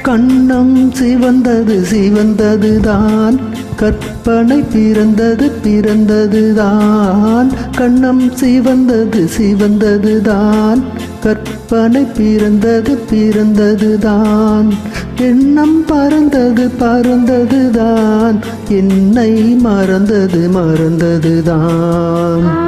கண்ணம் சிவந்தது சிவந்ததுதான், கற்பனை பிறந்தது பிறந்ததுதான். கண்ணம் சிவந்தது சிவந்ததுதான், கற்பனை பிறந்தது பிறந்ததுதான். எண்ணம் பறந்தது பறந்ததுதான், என்னை மறந்தது மறந்ததுதான்.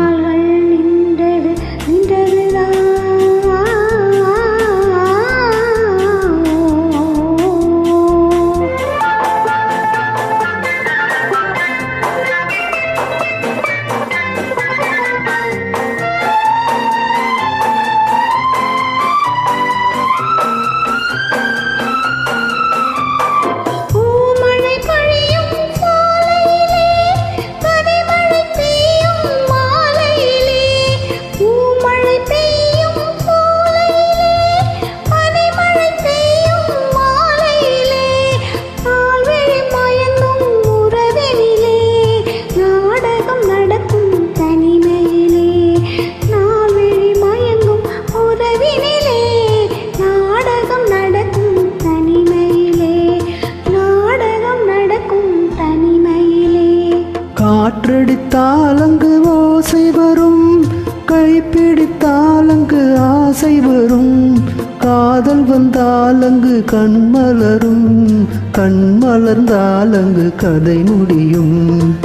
காற்றடித்தால் அங்கு ஓசை வரும், கைப்பிடித்தால் அங்கு ஆசை வரும். காதல் வந்தால் அங்கு கண்மலரும், கண் மலர்ந்தால் அங்கு கதை முடியும்.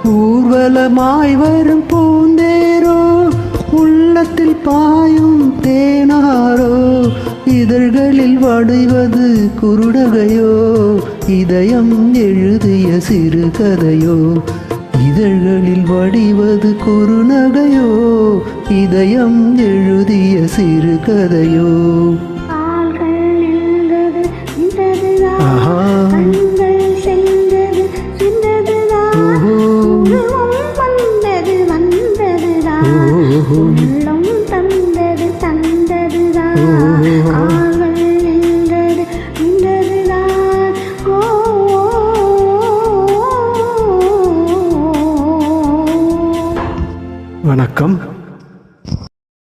ஊர்வலமாய் வரும் பூந்தேரோ, உள்ளத்தில் பாயும் தேனாரோ. இதழ்களில் வடிவது குருடகையோ, இதயம் எழுதிய சிறுகதையோ. இதழ்களில் வடிவது குறுநகையோ, இதயம் எழுதிய சிறுகதையோ.